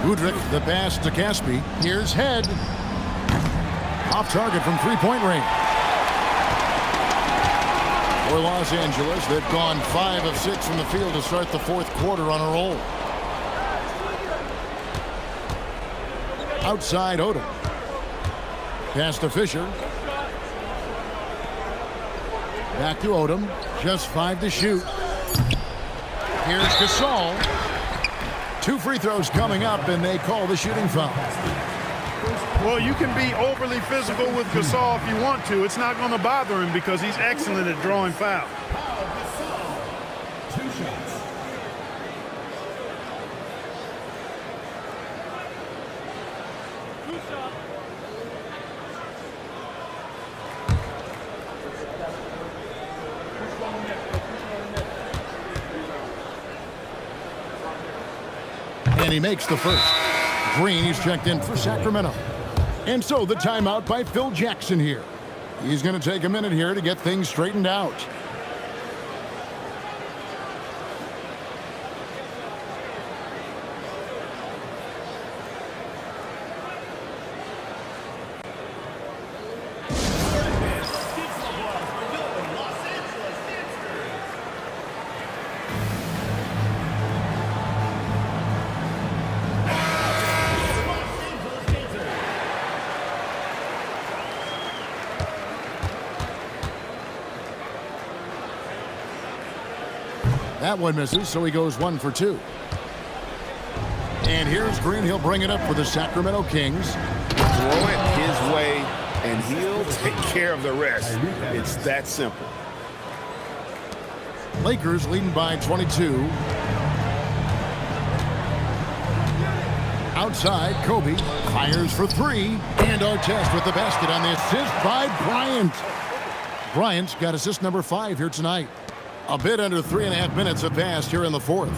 Udrih, the pass to Caspi. Here's Head. Off target from three-point range. For Los Angeles, they've gone 5 of 6 from the field to start the fourth quarter on a roll. Outside Odom. Pass to Fisher. Back to Odom. Just 5 to shoot. Here's Gasol. 2 free throws coming up, and they call the shooting foul. Well, you can be overly physical with Gasol if you want to. It's not going to bother him because he's excellent at drawing fouls. And he makes the first. Green, he's checked in for Sacramento. And so the timeout by Phil Jackson here. He's going to take a minute here to get things straightened out. That one misses, so he goes 1 for 2. And here's Green. He'll bring it up for the Sacramento Kings. Throw it his way, and he'll take care of the rest. It's that simple. Lakers leading by 22. Outside, Kobe fires for 3. And Artest with the basket on the assist by Bryant. Bryant's got assist number 5 here tonight. A bit under 3.5 minutes have passed here in the fourth.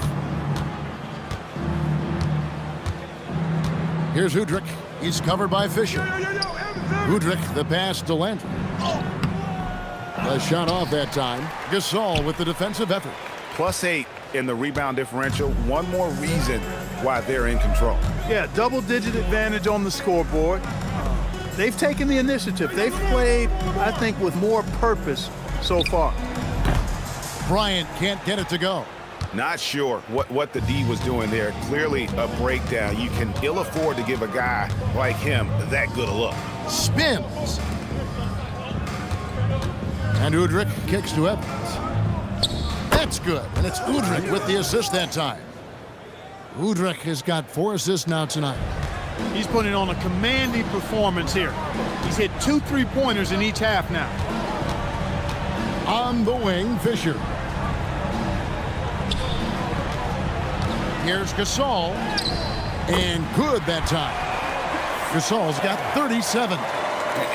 Here's Udrih. He's covered by Fisher. Udrih, the pass to Landry. A shot off that time. Gasol with the defensive effort. +8 in the rebound differential. One more reason why they're in control. Yeah, double-digit advantage on the scoreboard. They've taken the initiative. They've played, I think, with more purpose so far. Bryant can't get it to go. Not sure what the D was doing there. Clearly a breakdown. You can ill afford to give a guy like him that good a look. Spins. And Udrih kicks to Evans. That's good. And it's Udrih with the assist that time. Udrih has got 4 assists now tonight. He's putting on a commanding performance here. He's hit 2 3-pointers in each half now. On the wing, Fisher. Here's Gasol. And good that time. Gasol's got 37.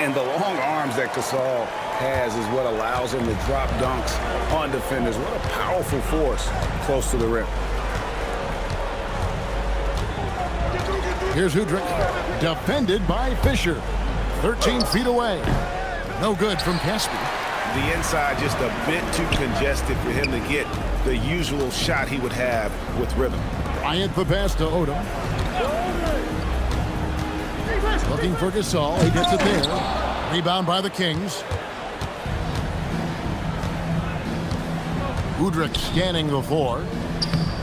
And the long arms that Gasol has is what allows him to drop dunks on defenders. What a powerful force close to the rim. Here's Udrih. Defended by Fisher. 13 feet away. No good from Caspi. The inside just a bit too congested for him to get the usual shot he would have with rhythm. Bryant the pass to Odom. Looking for Gasol. He gets it there. Rebound by the Kings. Udrih scanning the floor.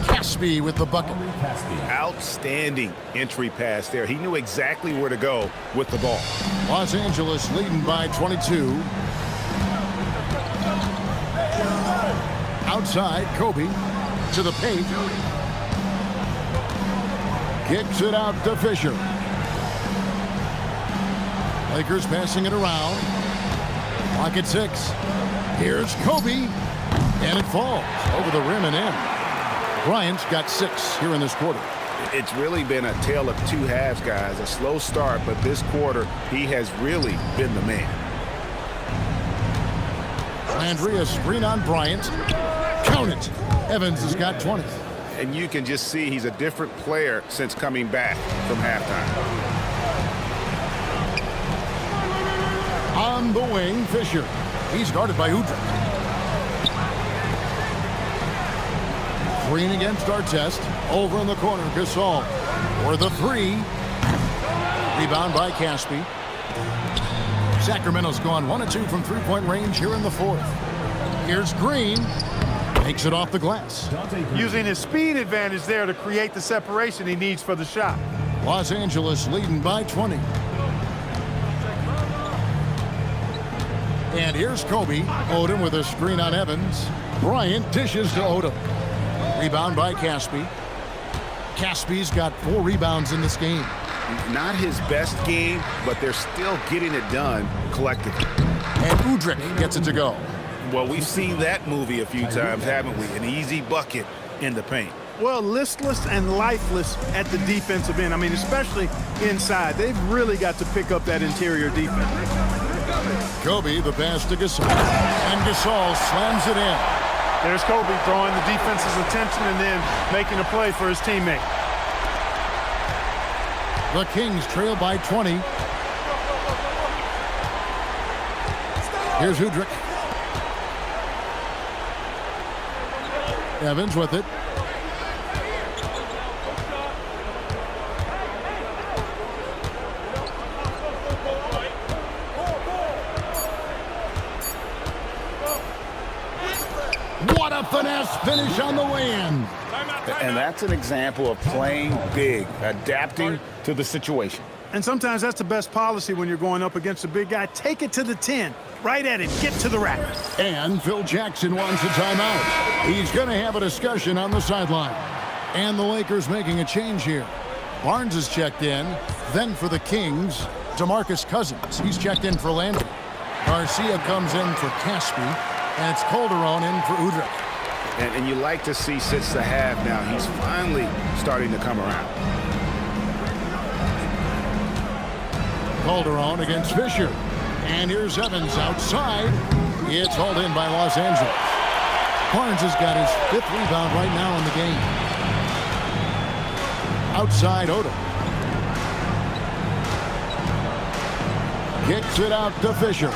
Caspi with the bucket. Outstanding entry pass there. He knew exactly where to go with the ball. Los Angeles leading by 22. Outside, Kobe to the paint. Kicks it out to Fisher. Lakers passing it around. Clock at 6. Here's Kobe. And it falls over the rim and in. Bryant's got 6 here in this quarter. It's really been a tale of 2 halves, guys. A slow start, but this quarter, he has really been the man. Landry, a screen on Bryant. Count it. Evans has got 20. And you can just see he's a different player since coming back from halftime. On the wing, Fisher. He's guarded by Udrih. Green against Artest. Over in the corner, Gasol. For the 3. Rebound by Caspi. Sacramento's gone 1 of 2 from 3-point range here in the fourth. Here's Green. Takes it off the glass. Using his speed advantage there to create the separation he needs for the shot. Los Angeles leading by 20. And here's Kobe. Odom with a screen on Evans. Bryant dishes to Odom. Rebound by Caspi. Caspi's got 4 rebounds in this game. Not his best game, but they're still getting it done collectively. And Udrih gets it to go. Well, we've seen that movie a few times, haven't we? An easy bucket in the paint. Well, listless and lifeless at the defensive end. I mean, especially inside. They've really got to pick up that interior defense. Kobe, the pass to Gasol. And Gasol slams it in. There's Kobe drawing the defense's attention and then making a play for his teammate. The Kings trail by 20. Here's Udrih. Evans with it. What a finesse finish on the way-in. And that's an example of playing big, adapting to the situation. And sometimes that's the best policy when you're going up against a big guy. Take it to the 10. Right at it. Get to the rack. And Phil Jackson wants a timeout. He's going to have a discussion on the sideline. And the Lakers making a change here. Barnes is checked in. Then for the Kings, DeMarcus Cousins. He's checked in for Landry. Garcia comes in for Caspi. And it's Calderon in for Udrih. And you like to see since the half now, he's finally starting to come around. Calderon against Fisher. And here's Evans outside. It's hauled in by Los Angeles. Barnes has got his 5th rebound right now in the game. Outside Odom. Kicks it out to Fisher.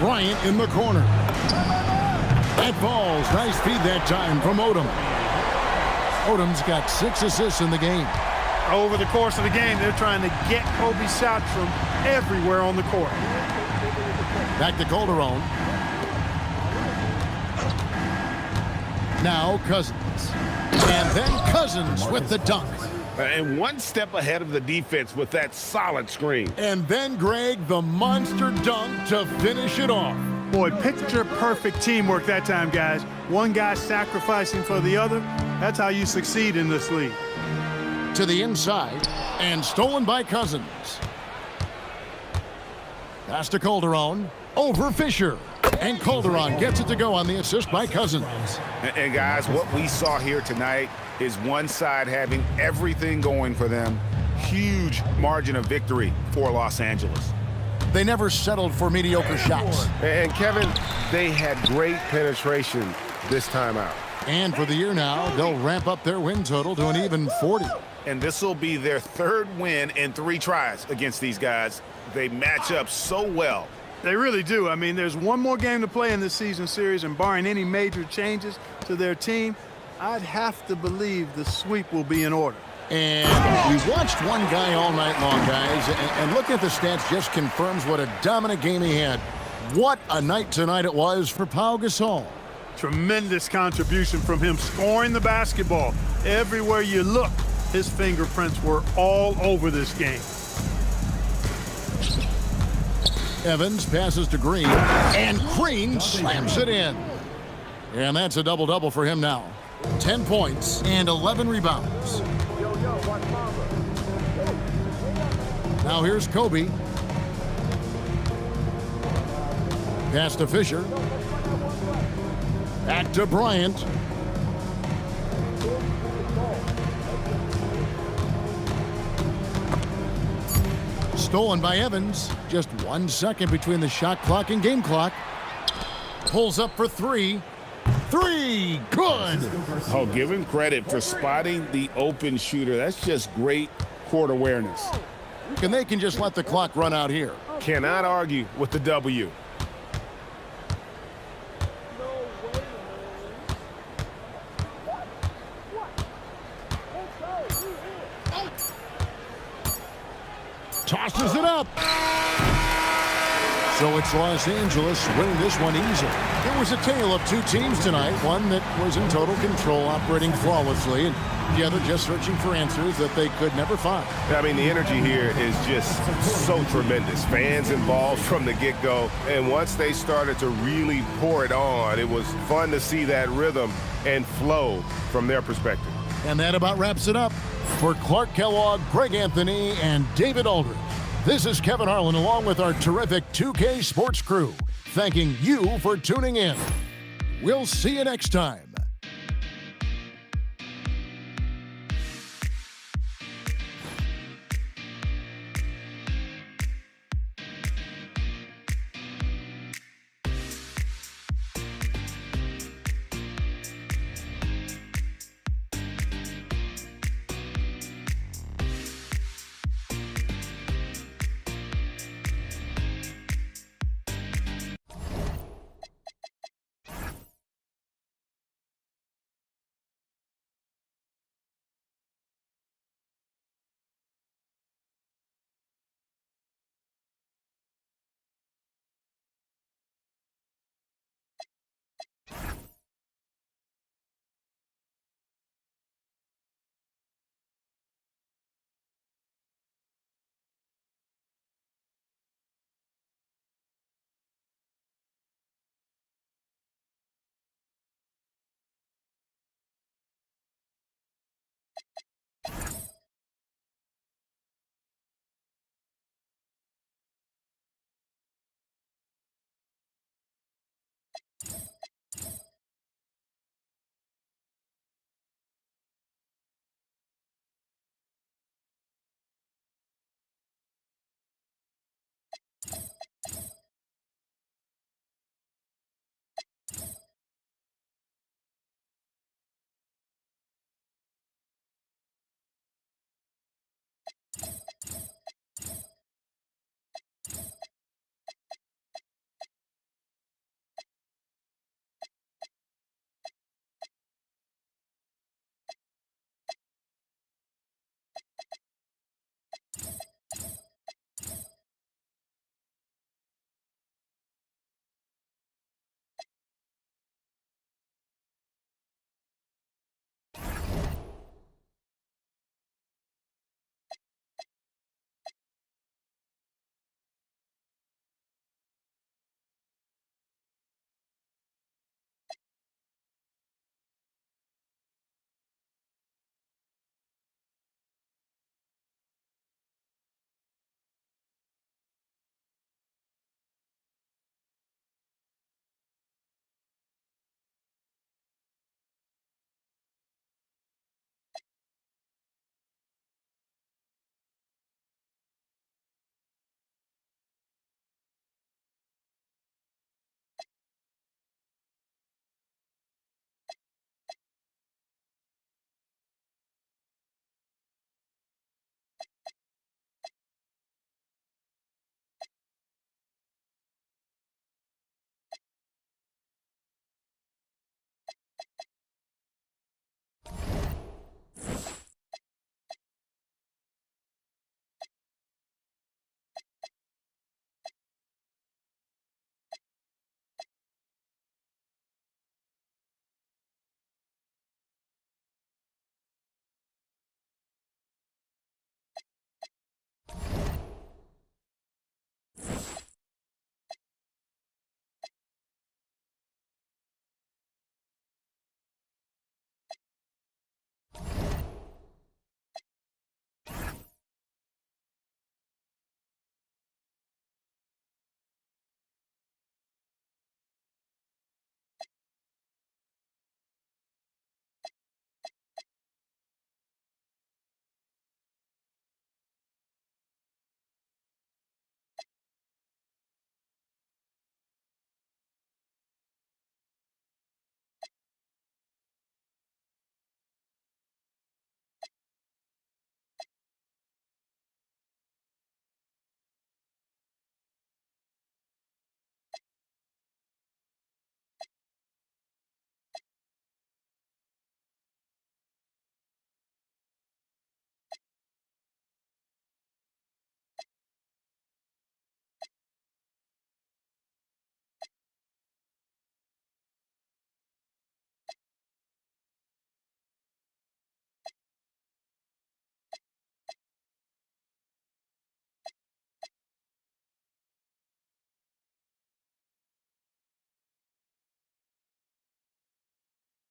Bryant in the corner. That falls. Nice feed that time from Odom. Odom's got 6 assists in the game. Over the course of the game, they're trying to get Kobe shots from everywhere on the court. Back to Calderon. Now Cousins. And then Cousins with the dunk. And one step ahead of the defense with that solid screen. And then Greg, the monster dunk to finish it off. Boy, picture-perfect teamwork that time, guys. One guy sacrificing for the other. That's how you succeed in this league. To the inside, and stolen by Cousins. Pass to Calderon, over Fisher. And Calderon gets it to go on the assist by Cousins. And guys, what we saw here tonight is one side having everything going for them. Huge margin of victory for Los Angeles. They never settled for mediocre shots. And Kevin, they had great penetration this time out. And for the year now, they'll ramp up their win total to an even 40. And this will be their 3rd win in 3 tries against these guys. They match up so well. They really do. I mean, there's one more game to play in this season series, and barring any major changes to their team, I'd have to believe the sweep will be in order. And we watched one guy all night long, guys, and looking at the stats just confirms what a dominant game he had. What a night tonight it was for Pau Gasol. Tremendous contribution from him scoring the basketball. Everywhere you look, his fingerprints were all over this game. Evans passes to Green, and Green slams it in. And that's a double-double for him now. 10 points and 11 rebounds. Now here's Kobe. Pass to Fisher. Back to Bryant. Stolen by Evans. Just 1 second between the shot clock and game clock. Pulls up for 3. 3, good. Oh, give him credit for spotting the open shooter. That's just great court awareness. And they can just let the clock run out here. Cannot argue with the W. Tosses it up. So it's Los Angeles winning this one easily. It was a tale of 2 teams tonight. One that was in total control, operating flawlessly, and the other just searching for answers that they could never find. I mean, the energy here is just so tremendous. Fans involved from the get-go, and once they started to really pour it on, it was fun to see that rhythm and flow from their perspective. And that about wraps it up. For Clark Kellogg, Greg Anthony, and David Aldridge, this is Kevin Harlan along with our terrific 2K Sports crew, thanking you for tuning in. We'll see you next time.